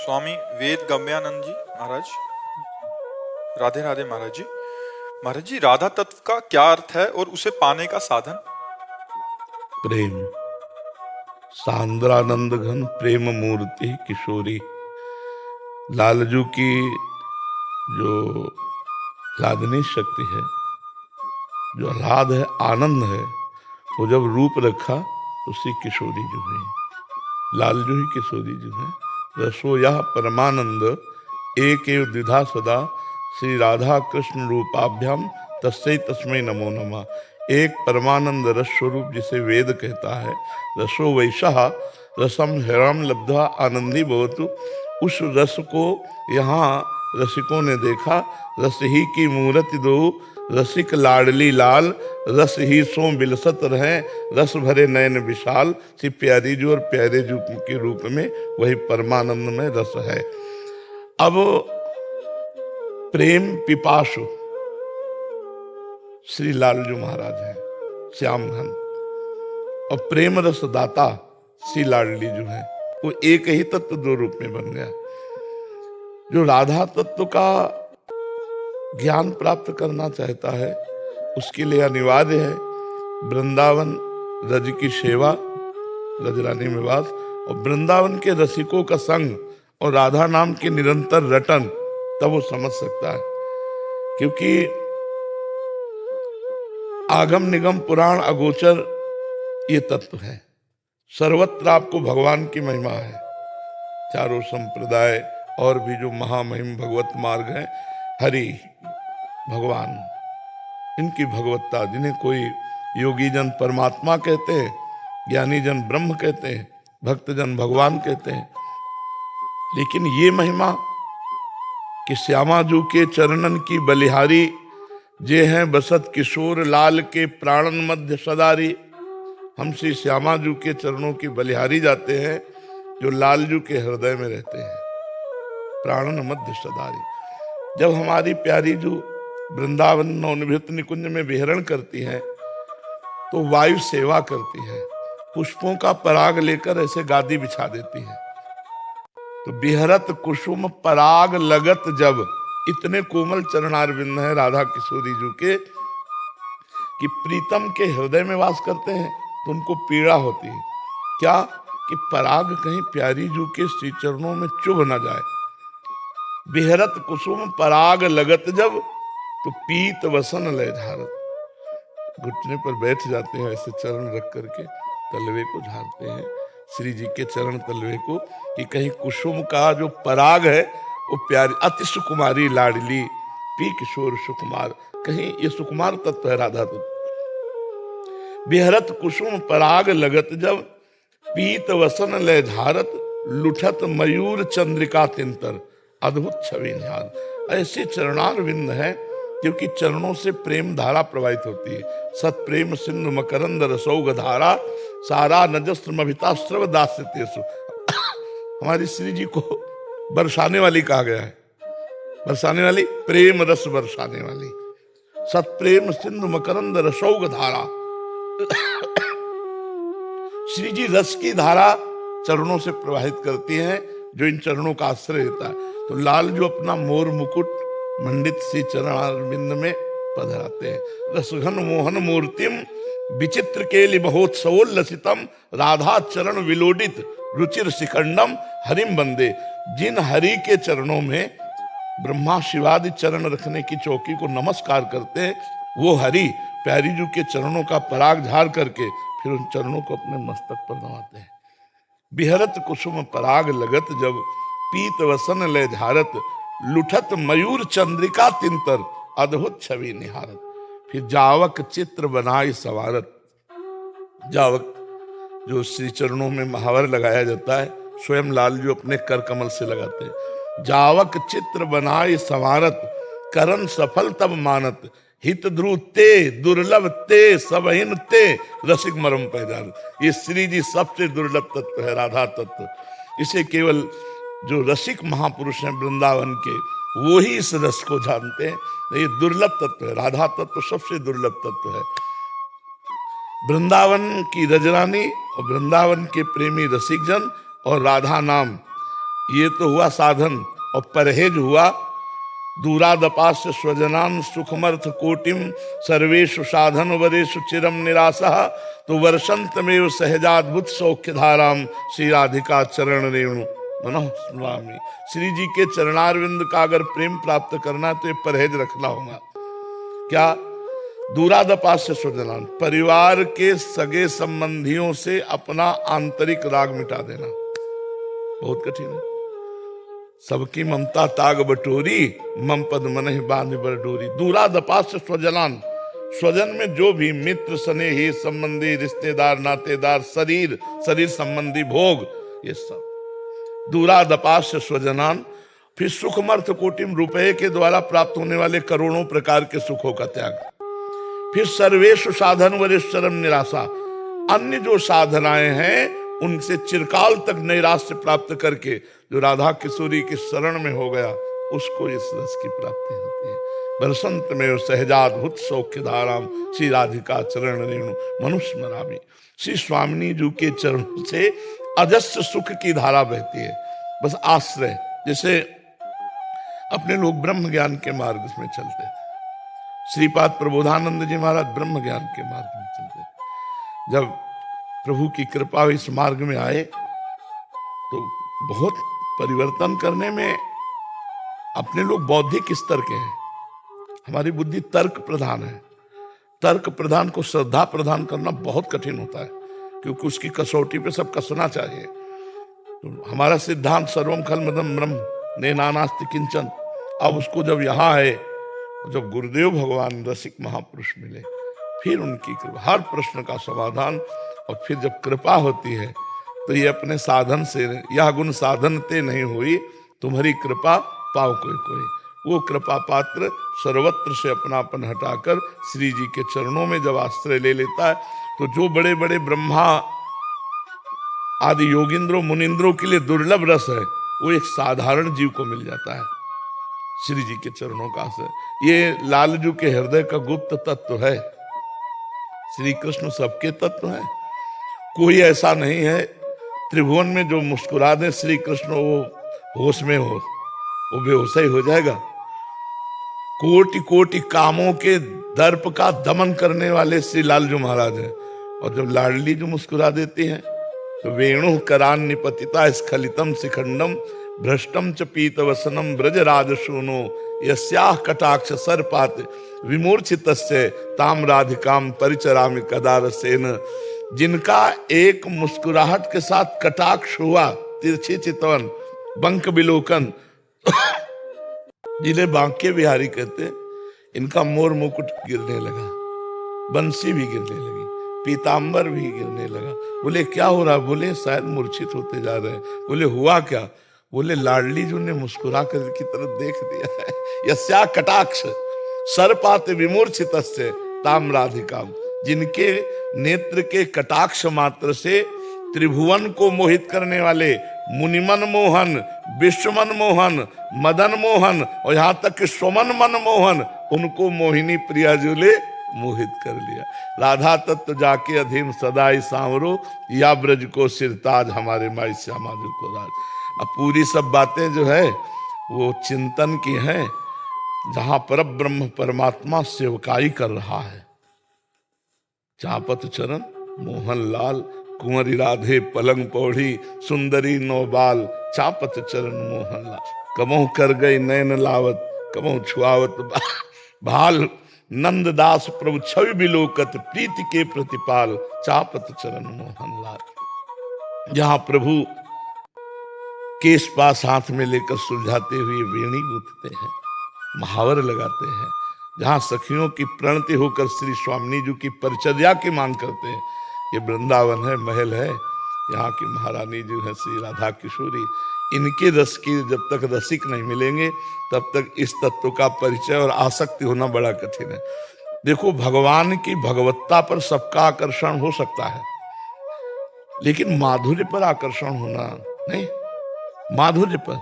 स्वामी वेद गम्यानंद जी महाराज, राधे राधे महाराज जी। महाराज जी, राधा तत्व का क्या अर्थ है और उसे पाने का साधन? प्रेम सांद्रानंद घन प्रेम मूर्ति किशोरी। लालजू की जो लादनी शक्ति है, जो आह्लाद है, आनंद है, वो जब रूप रखा तो उसी किशोरी जो है, लालजू ही किशोरी जो है। रसो यह परमानंद एक एव द्विधा सदा, श्री राधा कृष्ण रूपाभ्याम तस्मै तस्मै नमो नमः। एक परमानंद रस स्वरूप जिसे वेद कहता है, रसो वैशः रसम हिरम लब्ध्वा आनंदी भवतु। उस रस को यहाँ रसिकों ने देखा। रस ही की मूर्ति दो, रसिक लाडली लाल, रस ही सो बिलसत रहे, रस भरे नयन विशाल। श्री प्यारी जू और प्यारे जू के रूप में वही परमानंद में रस है। अब प्रेम पिपासु श्री लालजू महाराज हैं, श्याम घन, और प्रेम रस दाता श्री लाडली जो है, वो एक ही तत्व दो रूप में बन गया। जो राधा तत्व का ज्ञान प्राप्त करना चाहता है, उसके लिए अनिवार्य है वृंदावन रज की सेवा, रजरानी में वास, और वृंदावन के रसिकों का संग और राधा नाम के निरंतर रटन, तब वो समझ सकता है। क्योंकि आगम निगम पुराण अगोचर ये तत्व है। सर्वत्र आपको भगवान की महिमा है। चारों संप्रदाय और भी जो महामहिम भगवत मार्ग है, हरि भगवान, इनकी भगवत्ता, जिन्हें कोई योगी जन परमात्मा कहते हैं, ज्ञानी जन ब्रह्म कहते हैं, भक्त जन भगवान कहते हैं। लेकिन ये महिमा कि श्यामाजू के चरणन की बलिहारी, जे हैं बसत किशोर लाल के प्राणन मध्य सदारी। हम श्री श्यामाजू के चरणों की बलिहारी जाते हैं, जो लालजू के हृदय में रहते हैं, प्राणन मध्य सदारी। जब हमारी प्यारी जू वृंदावन नवनिभृत निकुंज में विहरण करती है, तो वायु सेवा करती है, पुष्पों का पराग लेकर ऐसे गादी बिछा देती है। तो बिहरत कुसुम पराग लगत जब, इतने कोमल चरणारविंद है राधा किशोरी जू के कि प्रीतम के हृदय में वास करते हैं, तो उनको पीड़ा होती है। क्या कि पराग कहीं प्यारी जू के श्री चरणों में चुभ न जाए। बिहरत कुसुम पराग लगत जब, तो पीत वसन लय झारत। घुटने पर बैठ जाते हैं, ऐसे चरण रख करके तलवे को झाड़ते हैं, श्री जी के चरण तलवे को, कि कहीं कुसुम का जो पराग है वो प्यारी अति सुकुमारी लाडली पी किशोर सुकुमार, कहीं ये सुकुमार तत्व है राधा तत्व। बिहरत कुसुम पराग लगत जब, पीत वसन लय झारत, लुठत मयूर चंद्रिका तिंतर, अद्भुत छवि निहार। ऐसे चरणारविंद है, क्योंकि चरणों से प्रेम धारा प्रवाहित होती है। सत प्रेम सिंधु मकरंद रसौग धारा, सारा नजस्त्रमभितास्त्रव दास्यतेषु। हमारी श्री जी को बरसाने वाली कहा गया है, बरसाने वाली, प्रेम रस बरसाने वाली। सत प्रेम सिंधु मकरंद रसौग धारा। श्री जी रस की धारा चरणों से प्रवाहित करती हैं, जो इन चरणों का आश्रय लेता है। तो लाल जो अपना मोर मुकुट मंडित सी चरणारविंद में पधराते हैं। रसघन मोहन मूर्तिम विचित्र केलि महोत्सवोल्लसितम, राधा चरण विलोडित रुचिर शिखंडम हरिम बंदे। जिन हरि के चरणों में ब्रह्मा शिवादि चरण रखने की चौकी को नमस्कार करते हैं, वो हरि प्यारी जू के चरणों का पराग झाड़ करके फिर उन चरणों को अपने मस्तक पर नवाते हैं। बिहरत कुसुम पराग लगत जब, पीत वसन लय झारत, लुठत मयूर चंद्रिका तिंतर, अद्भुत छवि निहारत। फिर जावक चित्र बनाई सवारत। जावक जो श्री चरणों में महावर लगाया जाता है, स्वयं लाल जो अपने कर कमल से लगाते हैं। जावक चित्र बनाई सवारत, करन सफल तब मानत, हित ध्रुव ते दुर्लभ ते सबहिन ते, रसिक मरम पहचान। ये श्री जी सबसे दुर्लभ तत्व है, राधा तत्व। इसे केवल जो रसिक महापुरुष हैं वृंदावन के, वो ही इस रस को जानते हैं। ये दुर्लभ तत्व है, राधा तत्व सबसे दुर्लभ तत्व है। वृंदावन की रजरानी और वृंदावन के प्रेमी रसिक जन और राधा नाम, ये तो हुआ साधन, और परहेज हुआ दूरादपास्य स्वजनान सुखमर्थ कोटिम सर्वेषु साधन वरेषु चिरम निराशा। तो वर्षंतमेव सहजाद्भुत सौख्य धाराम श्री राधिका चरण रेणु मनोह स्मरामि। श्री जी के चरणारविंद का अगर प्रेम प्राप्त करना है तो ये परहेज रखना होगा। क्या? दूरादपास्य स्वजनान, परिवार के सगे संबंधियों से अपना आंतरिक राग मिटा देना बहुत कठिन है। सबकी ममता ताग बटोरी, मम पद मनहि बांध बर डोरी। दूरादपास्य स्वजनान, स्वजन में जो भी मित्र स्नेही संबंधी रिश्तेदार नातेदार शरीर संबंधी भोग, ये सब दूरादपास्य स्वजनान। फिर सुखमर्थ कोटिम, रुपये के द्वारा प्राप्त होने वाले करोड़ों प्रकार के सुखों का त्याग। फिर सर्वेषु साधन वरेश्वरम निराशा, अन्य जो साधनाएं हैं उनसे चिरकाल तक नैराश्य प्राप्त करके जो राधा किशोरी की शरण में हो गया उसको इस रस की प्राप्ति होती है। बरसंत में सहजाद्भुत सौख्य धाराम श्री राधिका चरण रेणु मनुस्मरामि। श्री स्वामिनी जी के चरणों से अजस्र सुख की धारा बहती है। बस आश्रय, जैसे अपने लोग ब्रह्म ज्ञान के मार्ग में चलते थे, श्रीपाद प्रबोधानंद जी महाराज ब्रह्म ज्ञान के मार्ग में चलते थे। जब प्रभु की कृपा इस मार्ग में आए तो बहुत परिवर्तन करने में अपने लोग बौद्धिक स्तर के हैं, हमारी बुद्धि तर्क प्रधान है। तर्क प्रधान को श्रद्धा प्रदान करना बहुत कठिन होता है, क्योंकि उसकी कसौटी पे सब कसना चाहिए। तो हमारा सिद्धांत सर्वम खलमदम ब्रह्म नेनानास्ति किंचन, अब उसको जब यहाँ है, जब गुरुदेव भगवान रसिक महापुरुष मिले, फिर उनकी कृपा, हर प्रश्न का समाधान, और फिर जब कृपा होती है तो ये अपने साधन से, यह गुण साधन ते नहीं हुई तुम्हारी कृपा पाओ कोई कोई। वो कृपा पात्र सर्वत्र से अपनापन हटाकर श्री जी के चरणों में जब आश्रय ले लेता है तो जो बड़े बड़े ब्रह्मा आदि योगिंद्रों मुनिंद्रों के लिए दुर्लभ रस है, वो एक साधारण जीव को मिल जाता है श्री जी के चरणों का आश्रय। ये लालजू के हृदय का गुप्त तत्व है। श्री कृष्ण सबके तत्व है, कोई ऐसा नहीं है त्रिभुवन में जो मुस्कुरा दे श्री कृष्ण वो होश में हो, वो बेहोश ही हो जाएगा। कोटि कोटि कामों के दर्प का दमन करने वाले श्री लालजू महाराज हैं, और जब लाडली जो मुस्कुरा देती हैं तो वेणु करान निपतिता स्खलितम शिखंडम भ्रष्टम च पीत वसनम ब्रज राज शूनो यस्याह कटाक्ष सर्पात विमूर्छितस्य ताम राधिकाम परिचरामि कदा रसेन। जिनका एक मुस्कुराहट के साथ कटाक्ष हुआ, तिरछी चितवन बंक बिलोकन जिन्हें बांके बिहारी कहते, इनका मोर मुकुट गिरने लगा, बंसी भी गिरने लगी, पीतांबर भी गिरने लगा। बोले क्या हो रहा? बोले शायद मूर्छित होते जा रहे हैं। बोले हुआ क्या? बोले लाडली जी ने मुस्कुरा कर की तरफ देख दिया है। यस्या कटाक्ष सर्पात विमूर्छितस्य ताम राधिकाम, जिनके नेत्र के कटाक्ष मात्र से त्रिभुवन को मोहित करने वाले मुनिमन मोहन, विश्वमन मोहन, मदन मोहन और यहाँ तक कि स्वमन मन मोहन, उनको मोहिनी प्रिया जी ने मोहित कर लिया। राधा तत्व जाके अधीन सदाई सांवरो, या ब्रज को सिरताज हमारे माई श्यामा जी को राज। अब पूरी सब बातें जो है वो चिंतन की हैं, जहां पर ब्रह्म परमात्मा सेवकाई कर रहा है। चापत चरण मोहन लाल, कुंवरी राधे पलंग पौड़ी, सुंदरी नौबाल, चापत चरण मोहन लाल। कमों कर गई नैन लावत, कमों छुआवत भाल, नंददास प्रभु छवि बिलोकत, प्रीति के प्रतिपाल, चापत चरण मोहन लाल। जहां प्रभु केश पास हाथ में लेकर सुलझाते हुए वेणी गूंथते हैं, महावर लगाते हैं, जहां सखियों की प्रणति होकर श्री स्वामिनी जी की परिचर्या की मांग करते हैं। ये वृंदावन है, महल है, यहाँ की महारानी जो है श्री राधा किशोरी, इनके रस की जब तक रसिक नहीं मिलेंगे तब तक इस तत्व का परिचय और आसक्ति होना बड़ा कठिन है। देखो, भगवान की भगवत्ता पर सबका आकर्षण हो सकता है, लेकिन माधुर्य पर आकर्षण होना नहीं। माधुर्य पर,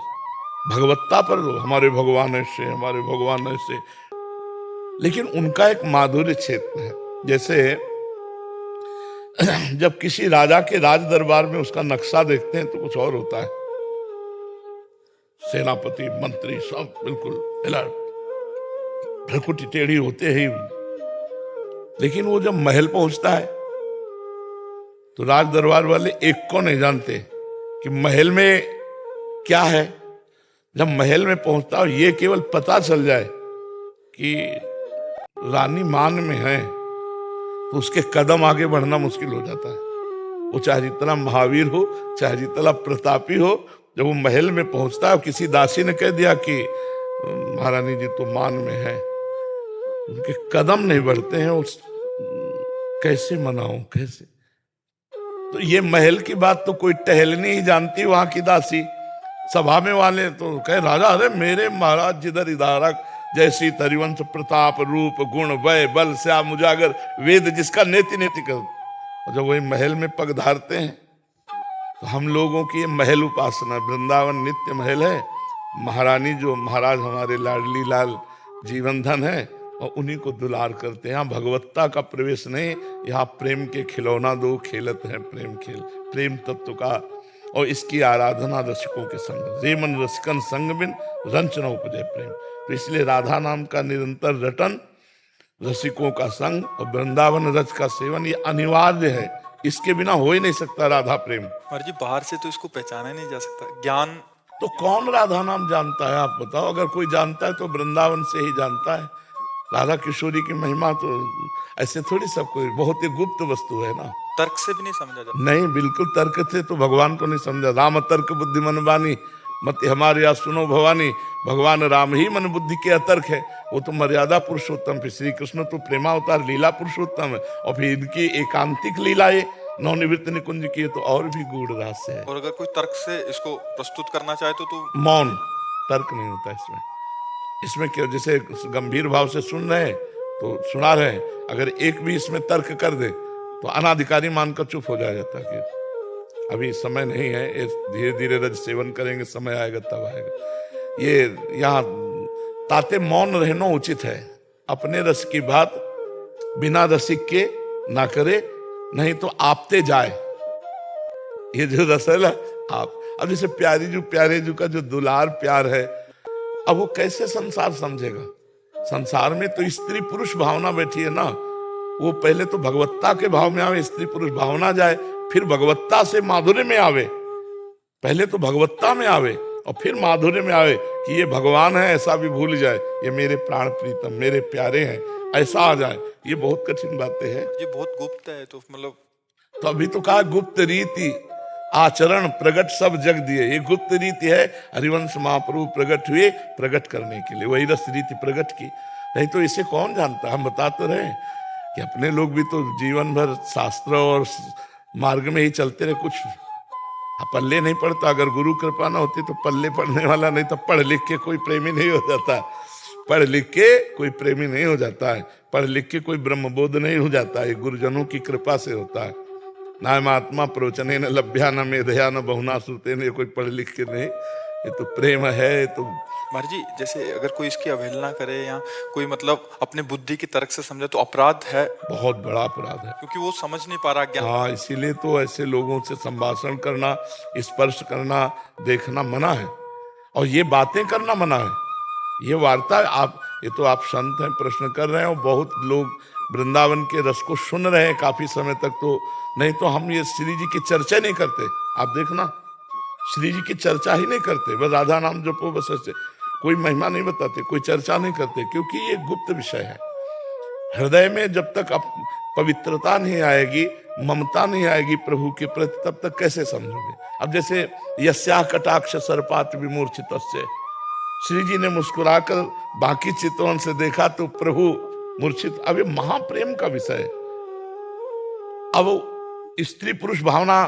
भगवत्ता पर लो, हमारे भगवान ऐसे, हमारे भगवान ऐसे, लेकिन उनका एक माधुर्य क्षेत्र है। जैसे जब किसी राजा के राज दरबार में उसका नक्शा देखते हैं तो कुछ और होता है, सेनापति मंत्री सब बिल्कुल अलर्ट, भ्रकुटी टेढ़ी होते ही। लेकिन वो जब महल पहुंचता है तो राज दरबार वाले एक को नहीं जानते कि महल में क्या है। जब महल में पहुंचता है ये केवल पता चल जाए कि रानी मान में है तो उसके कदम आगे बढ़ना मुश्किल हो जाता है। वो चाहे जितना महावीर हो, चाहे जितना प्रतापी हो, जब वो महल में पहुंचता है, किसी दासी ने कह दिया कि महारानी जी तो मान में है, उनके कदम नहीं बढ़ते हैं। उस कैसे मनाऊं, कैसे? तो ये महल की बात तो कोई टहलनी ही जानती, वहां की दासी। सभा में वाले तो कहे राजा, अरे मेरे महाराज जिधर इधारक जैसी तरिवंश प्रताप रूप गुण वय बल श्याम उजागर वेद जिसका नेति नेति कर। और जब वही महल में पग धारते हैं तो हम लोगों की ये महल उपासना, वृंदावन नित्य महल है। महारानी जो महाराज हमारे लाडली लाल जीवन धन है और उन्हीं को दुलार करते हैं। यहाँ भगवत्ता का प्रवेश नहीं, यहाँ प्रेम के खिलौना दो खेलत है प्रेम खेल, प्रेम तत्व का। और इसकी आराधना रसिकों के संग, जे मन रसिकन संग बिन रंच न उपजे प्रेम। तो इसलिए राधा नाम का निरंतर रटन, रसिकों का संग और वृंदावन रस का सेवन ये अनिवार्य है। इसके बिना हो ही नहीं सकता राधा प्रेम। महाराज जी बाहर से तो इसको पहचाना नहीं जा सकता, ज्ञान तो कौन राधा नाम जानता है आप बताओ? अगर कोई जानता है तो वृंदावन से ही जानता है। राधा किशोरी की महिमा तो ऐसे थोड़ी सब कोई, बहुत ही गुप्त वस्तु है ना। तर्क से भी नहीं समझा जाता। नहीं, बिल्कुल तर्क से तो भगवान को नहीं समझा। राम तर्क बुद्धि मन बानी मत हमारे या सुनो भवानी। भगवान राम ही मन बुद्धि के अतर्क है। वो तो मर्यादा पुरुषोत्तम, फिर श्री कृष्ण तो प्रेमावतार लीला पुरुषोत्तम है। और फिर इनकी एकांतिक लीलाएं नवनिवृत्त निकुंज की तो और भी गूढ़ रहस्य है। और अगर कोई तर्क से इसको प्रस्तुत करना चाहे तो मौन, तर्क नहीं होता इसमें। इसमें क्यों, जैसे गंभीर भाव से सुन रहे हैं तो सुना रहे हैं, अगर एक भी इसमें तर्क कर दे तो अनाधिकारी मानकर चुप हो जाता कि अभी समय नहीं है, ये धीरे धीरे रज सेवन करेंगे, समय आएगा तब आएगा। ये यहाँ ताते मौन रहना उचित है। अपने रस की बात बिना रसिक के ना करे, नहीं तो आपते जाए। ये जो रस है ना आप, अब जैसे प्यारे जू का जो दुलार प्यार है, अब वो कैसे संसार समझेगा? संसार में तो स्त्री पुरुष भावना बैठी है ना। वो पहले तो भगवत्ता के भाव में आवे, स्त्री पुरुष भावना जाए, फिर भगवत्ता से माधुर्य में आवे। पहले तो भगवत्ता में आवे और फिर माधुर्य में आवे कि ये भगवान है ऐसा भी भूल जाए, ये मेरे प्राण प्रीतम मेरे प्यारे हैं ऐसा आ जाए। ये बहुत कठिन बातें हैं, ये बहुत गुप्त है। तो मतलब तो अभी तो कहा गुप्त रीति आचरण प्रगट सब जग दिए। ये गुप्त रीति है, हरिवंश महाप्रभु प्रगट हुए प्रगट करने के लिए, वही रस रीति प्रगट की। नहीं तो इसे कौन जानता? हम बताते रहे कि अपने लोग भी तो जीवन भर शास्त्र और मार्ग में ही चलते रहे, कुछ पल्ले नहीं पड़ता। अगर गुरु कृपा ना होती तो पल्ले पड़ने वाला नहीं, तो पढ़ लिख के कोई प्रेमी नहीं हो जाता। पढ़ लिख के कोई प्रेमी नहीं हो जाता है, पढ़ लिख के कोई ब्रह्मबोध नहीं हो जाता है। गुरुजनों की कृपा से होता है। नाम आत्मा प्रवचने न लभ्या न मेधया न बहुना श्रुते न, कोई पढ़ लिख के नहीं, ये तो प्रेम है। तो महाराज जी जैसे अगर कोई इसकी अवहेलना करे या कोई मतलब अपने बुद्धि की तर्क से समझे तो अपराध है, बहुत बड़ा अपराध है, क्योंकि वो समझ नहीं पा रहा ज्ञान। हाँ, इसीलिए तो ऐसे लोगों से संभाषण करना, स्पर्श करना, देखना मना है, और ये बातें करना मना है। ये वार्ता आप, ये तो आप संत हैं, प्रश्न कर रहे हैं, और बहुत लोग वृंदावन के रस को सुन रहे हैं काफी समय तक। तो नहीं तो हम ये श्री जी की चर्चा नहीं करते। आप देखना, श्री जी की चर्चा ही नहीं करते, बस राधा नाम जपो, बस ऐसे कोई महिमा नहीं बताते, कोई चर्चा नहीं करते, क्योंकि ये गुप्त विषय है। हृदय में जब तक पवित्रता नहीं आएगी, ममता नहीं आएगी प्रभु के प्रति, तब तक कैसे समझोगे? अब जैसे यस्या कटाक्ष सर्पात विमूर्छितस्य, श्री जी ने मुस्कुराकर बाकी चितवन से देखा तो प्रभु मूर्छित। अब ये महाप्रेम का विषय है। अब स्त्री पुरुष भावना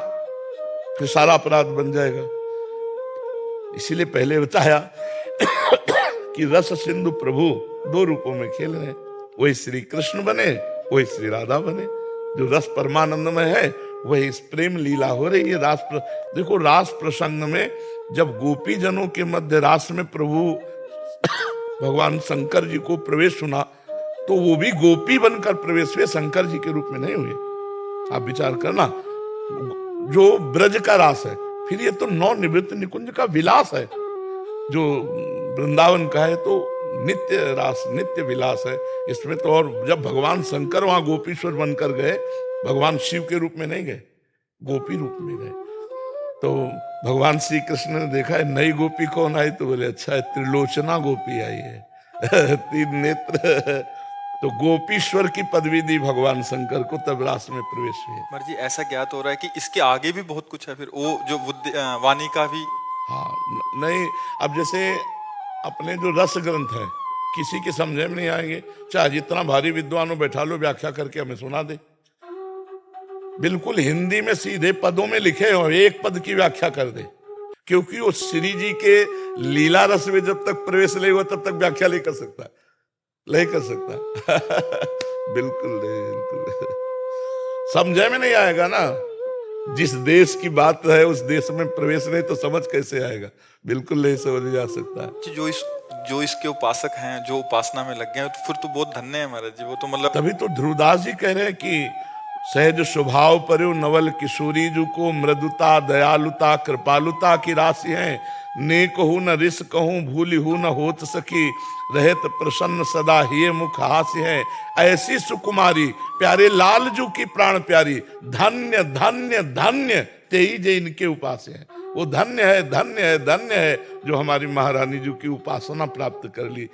फिर सारा अपराध बन जाएगा। इसीलिए पहले बताया कि रस सिंधु प्रभु दो रूपों में खेल रहे हैं, वही श्री कृष्ण बने, वही श्री राधा बने। जो रस परमानंद में है वही इस प्रेम लीला हो रही है। देखो रास प्रसंग में जब गोपी जनों के मध्य रास में प्रभु भगवान शंकर जी को प्रवेश हुआ, तो वो भी गोपी बनकर प्रवेश हुए, शंकर जी के रूप में नहीं हुए। आप विचार करना, जो ब्रज का रास है, फिर ये तो नौ निवृत्त निकुंज का विलास है। जो वृंदावन का है तो नित्य रास नित्य विलास है इसमें तो। और जब भगवान शंकर वहां गोपीश्वर बनकर गए, भगवान शिव के रूप में नहीं गए, गोपी रूप में गए, तो भगवान श्री कृष्ण ने देखा है नई गोपी कौन आई, तो बोले अच्छा है त्रिलोचना गोपी आई है तीन नेत्र। तो गोपीश्वर की पदवी दी भगवान शंकर को, तब रास में प्रवेश हुए। महाराज जी ऐसा ज्ञात हो रहा है कि इसके आगे भी बहुत कुछ है फिर, वो जो वाणी का भी। हाँ नहीं, अब जैसे अपने जो रस ग्रंथ है किसी के समझे में नहीं आएंगे, चाहे जितना भारी विद्वानों बैठा लो व्याख्या करके हमें सुना दे, बिल्कुल हिंदी में सीधे पदों में लिखे हो, एक पद की व्याख्या कर दे, क्योंकि वो श्री जी के लीला रस में जब तक प्रवेश नहीं हुआ तब तक व्याख्या नहीं कर सकता, नहीं कर सकता बिल्कुल नहीं, बिल्कुल समझे में नहीं आएगा ना। जिस देश की बात है उस देश में प्रवेश नहीं तो समझ कैसे आएगा, बिल्कुल नहीं समझ जा सकता। जी, जो इसके उपासक हैं, जो उपासना में लग गए हैं, तो फिर तो बहुत धन्य है महाराज जी, वो तो मतलब। तभी तो ध्रुवदास जी कह रहे हैं कि सहज स्वभाव पर्यो नवल किशोरी जू को मृदुता दयालुता कृपालुता की राशि है, ने कहूँ न रिस कहूँ भूली हूँ न होत सकी, रहत प्रसन्न सदा ही मुख हास्य है, ऐसी सुकुमारी प्यारे लाल जू की प्राण प्यारी, धन्य धन्य धन्य तेई जे इनके उपास्य है। वो धन्य है, धन्य है, धन्य है जो हमारी महारानी जी की उपासना प्राप्त कर ली।